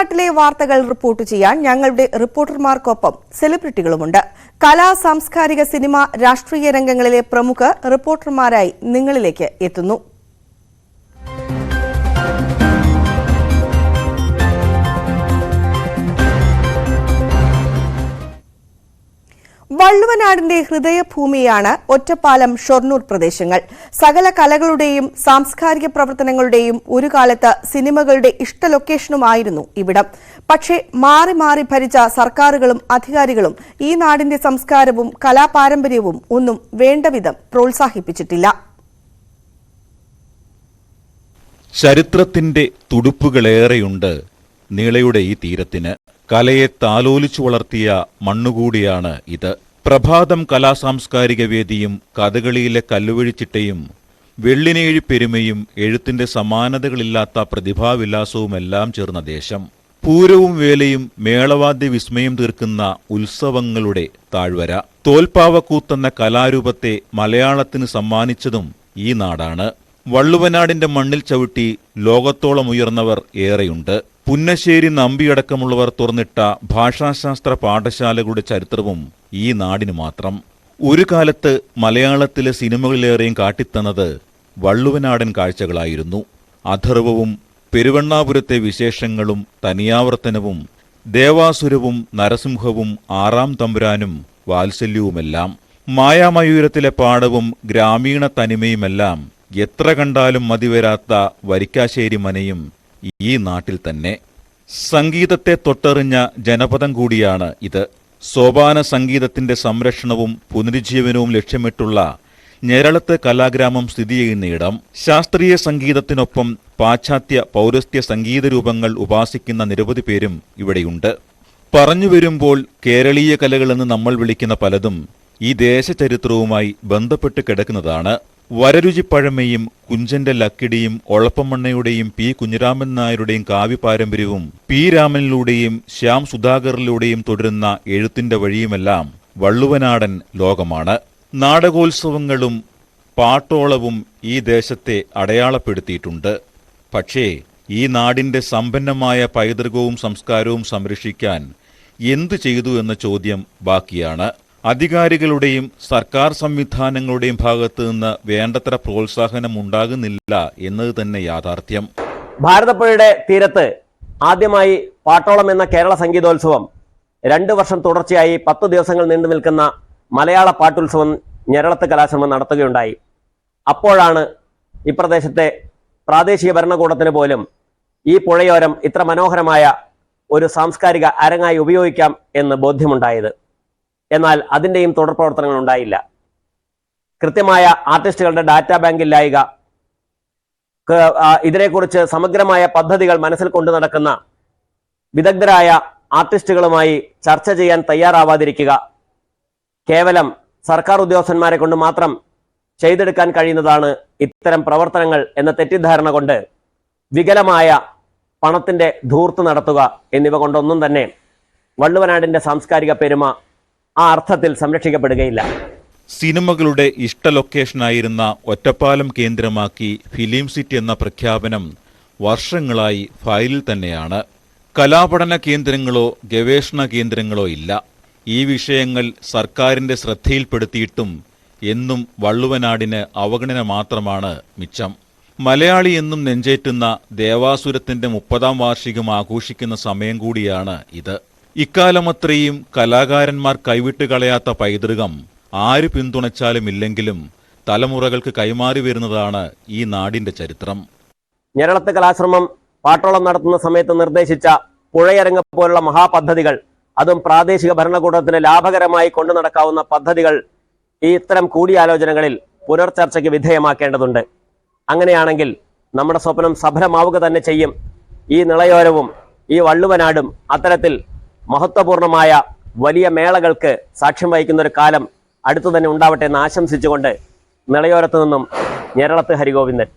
നാട്ടിലെ വാർത്തകൾ റിപ്പോർട്ട് ചെയ്യാൻ ഞങ്ങളുടെ റിപ്പോർട്ടർമാർക്കൊപ്പം സെലിബ്രിറ്റികളുമുണ്ട്. കലാ, സാംസ്കാരിക, സിനിമ, രാഷ്ട്രീയ രംഗങ്ങളിലെ പ്രമുഖർ റിപ്പോർട്ടർമാരായി നിങ്ങളിലേക്ക് എത്തുന്നു. വള്ളുവനാടിന്റെ ഹൃദയഭൂമിയാണ് ഒറ്റപ്പാലം, ഷൊർണൂർ പ്രദേശങ്ങൾ. സകല കലകളുടെയും സാംസ്കാരിക പ്രവർത്തനങ്ങളുടെയും ഒരു കാലത്ത് സിനിമകളുടെ ഇഷ്ട ലൊക്കേഷനുമായിരുന്നു ഇവിടം. പക്ഷേ മാറി മാറി ഭരിച്ച സർക്കാരുകളും അധികാരികളും ഈ നാടിന്റെ സംസ്കാരവും കലാപാരമ്പര്യവും ഒന്നും വേണ്ടവിധം പ്രോത്സാഹിപ്പിച്ചിട്ടില്ല. ചരിത്രത്തിന്റെ തുടുപ്പുകളേറെയുണ്ട് നീളയുടെ ഈ തീരത്തിന്. കലയെ താലോലിച്ചു വളർത്തിയ മണ്ണുകൂടിയാണ് ഇത്. പ്രഭാതം കലാസാംസ്കാരിക വേദിയും കഥകളിയിലെ കല്ലുവഴിച്ചിട്ടയും വെള്ളിനേഴി പെരുമയും എഴുത്തിന്റെ സമാനതകളില്ലാത്ത പ്രതിഭാവിലാസവുമെല്ലാം ചേർന്ന ദേശം. പൂരവും വേലയും മേളവാദ്യ വിസ്മയം തീർക്കുന്ന ഉത്സവങ്ങളുടെ താഴ്വര. തോൽപ്പാവക്കൂത്തെന്ന കലാരൂപത്തെ മലയാളത്തിന് സമ്മാനിച്ചതും ഈ നാടാണ്. വള്ളുവനാടിന്റെ മണ്ണിൽ ചവിട്ടി ലോകത്തോളം ഉയർന്നവർ ഏറെയുണ്ട്. പുന്നശ്ശേരി നമ്പിയടക്കമുള്ളവർ തുറന്നിട്ട ഭാഷാശാസ്ത്ര പാഠശാലകളുടെ ചരിത്രവും ഈ നാടിനു മാത്രം. ഒരു കാലത്ത് മലയാളത്തിലെ സിനിമകളിലേറെയും കാട്ടിത്തന്നത് വള്ളുവനാടൻ കാഴ്ചകളായിരുന്നു. അഥർവവും പെരുവണ്ണാപുരത്തെ വിശേഷങ്ങളും തനിയാവർത്തനവും ദേവാസുരവും നരസിംഹവും ആറാം തമ്പുരാനും വാത്സല്യവുമെല്ലാം. മായാമയൂരത്തിലെ പാടവും ഗ്രാമീണ തനിമയുമെല്ലാം എത്ര കണ്ടാലും മതിവരാത്ത വരിക്കാശ്ശേരി മനയും ഈ നാട്ടിൽ തന്നെ. സംഗീതത്തെ തൊട്ടറിഞ്ഞ ജനപദം കൂടിയാണ് ഇത്. സോപാന സംഗീതത്തിന്റെ സംരക്ഷണവും പുനരുജ്ജീവനവും ലക്ഷ്യമിട്ടുള്ള ഞെരളത്ത് കലാഗ്രാമം സ്ഥിതി ചെയ്യുന്നയിടം. ശാസ്ത്രീയ സംഗീതത്തിനൊപ്പം പാശ്ചാത്യ പൗരസ്ത്യ സംഗീത രൂപങ്ങൾ ഉപാസിക്കുന്ന നിരവധി പേരും ഇവിടെയുണ്ട്. പറഞ്ഞു വരുമ്പോൾ കേരളീയ കലകളെന്ന് നമ്മൾ വിളിക്കുന്ന പലതും ഈ ദേശചരിത്രവുമായി ബന്ധപ്പെട്ട് കിടക്കുന്നതാണ്. വരരുചിപ്പഴമയും കുഞ്ചന്റെ ലക്കിടിയും ഒളപ്പമണ്ണയുടെയും പി കുഞ്ഞിരാമൻ നായരുടെയും കാവ്യപാരമ്പര്യവും പി രാമനിലൂടെയും ശ്യാം സുധാകറിലൂടെയും തുടരുന്ന എഴുത്തിന്റെ വഴിയുമെല്ലാം വള്ളുവനാടൻ ലോകമാണ്. നാടകോത്സവങ്ങളും പാട്ടോളവും ഈ ദേശത്തെ അടയാളപ്പെടുത്തിയിട്ടുണ്ട്. പക്ഷേ ഈ നാടിന്റെ സമ്പന്നമായ പൈതൃകവും സംസ്കാരവും സംരക്ഷിക്കാൻ എന്തു ചെയ്തു എന്ന ചോദ്യം ബാക്കിയാണ്. അധികാരികളുടെയും സർക്കാർ സംവിധാനങ്ങളുടെയും ഭാഗത്തു നിന്ന് വേണ്ടത്ര പ്രോത്സാഹനം ഉണ്ടാകുന്നില്ല എന്നത് തന്നെ യാഥാർത്ഥ്യം. ഭാരതപ്പുഴയുടെ തീരത്ത് ആദ്യമായി പാട്ടോളം എന്ന കേരള സംഗീതോത്സവം 2 വർഷം തുടർച്ചയായി 10 ദിവസങ്ങൾ നീണ്ടു നിൽക്കുന്ന മലയാള പാട്ടുത്സവം ഞെരളത്ത് കലാശ്രമം നടത്തുകയുണ്ടായി. അപ്പോഴാണ് ഈ പ്രദേശത്തെ പ്രാദേശിക ഭരണകൂടത്തിന് പോലും ഈ പുഴയോരം ഇത്ര മനോഹരമായ ഒരു സാംസ്കാരിക അരങ്ങായി ഉപയോഗിക്കാം എന്ന് ബോധ്യമുണ്ടായത്. എന്നാൽ അതിൻ്റെയും തുടർ പ്രവർത്തനങ്ങൾ ഉണ്ടായില്ല. കൃത്യമായ ആർട്ടിസ്റ്റുകളുടെ ഡാറ്റാ ബാങ്ക് ഇല്ലായ്ക, ഇതിനെക്കുറിച്ച് സമഗ്രമായ പദ്ധതികൾ മനസ്സിൽ കൊണ്ടു നടക്കുന്ന വിദഗ്ധരായ ആർട്ടിസ്റ്റുകളുമായി ചർച്ച ചെയ്യാൻ തയ്യാറാവാതിരിക്കുക, കേവലം സർക്കാർ ഉദ്യോഗസ്ഥന്മാരെ കൊണ്ട് മാത്രം ചെയ്തെടുക്കാൻ കഴിയുന്നതാണ് ഇത്തരം പ്രവർത്തനങ്ങൾ എന്ന തെറ്റിദ്ധാരണ കൊണ്ട് വികലമായ പണത്തിന്റെ ധൂർത്ത് നടത്തുക എന്നിവ കൊണ്ടൊന്നും തന്നെ വള്ളുവനാടിന്റെ സാംസ്കാരിക പെരുമ ആ അർത്ഥത്തിൽ സംരക്ഷിക്കപ്പെടുകയില്ല. സിനിമകളുടെ ഇഷ്ട ലൊക്കേഷനായിരുന്ന ഒറ്റപ്പാലം കേന്ദ്രമാക്കി ഫിലിം സിറ്റി എന്ന പ്രഖ്യാപനം വർഷങ്ങളായി ഫയലിൽ തന്നെയാണ്. കലാപഠന കേന്ദ്രങ്ങളോ ഗവേഷണ കേന്ദ്രങ്ങളോ ഇല്ല. ഈ വിഷയങ്ങൾ സർക്കാരിന്റെ ശ്രദ്ധയിൽപ്പെടുത്തിയിട്ടും എന്നും വള്ളുവനാടിന് അവഗണന മാത്രമാണ് മിച്ചം. മലയാളി എന്നും നെഞ്ചേറ്റുന്ന ദേവാസുരത്തിന്റെ 30ാം വാർഷികം ആഘോഷിക്കുന്ന സമയം കൂടിയാണ് ഇത്. ഇക്കാലമത്രയും കലാകാരന്മാർ കൈവിട്ട് കളയാത്ത പൈതൃകം ആര് പിന്തുണച്ചാലും ഇല്ലെങ്കിലും തലമുറകൾക്ക് കൈമാറി വരുന്നതാണ് ഈ നാടിന്റെ ചരിത്രം. ഞെരളത്ത് കലാശ്രമം പാട്ടോളം നടത്തുന്ന സമയത്ത് നിർദ്ദേശിച്ച പുഴയരങ്ങ് പോലുള്ള മഹാപദ്ധതികൾ, അതും പ്രാദേശിക ഭരണകൂടത്തിന് ലാഭകരമായി കൊണ്ടു നടക്കാവുന്ന പദ്ധതികൾ ഈ ഇത്തരം കൂടിയാലോചനകളിൽ പുനർചർച്ചയ്ക്ക് വിധേയമാക്കേണ്ടതുണ്ട്. അങ്ങനെയാണെങ്കിൽ നമ്മുടെ സ്വപ്നം സഫലമാവുക തന്നെ ചെയ്യും. ഈ നിളയോരവും ഈ വള്ളുവനാടും അത്തരത്തിൽ മഹത്വപൂർണമായ വലിയ മേളകൾക്ക് സാക്ഷ്യം വഹിക്കുന്ന ഒരു കാലം അടുത്തു തന്നെ ഉണ്ടാവട്ടെ എന്ന് ആശംസിച്ചുകൊണ്ട് നിളയോരത്തു നിന്നും ഞെരളത്ത് ഹരിഗോവിന്ദൻ.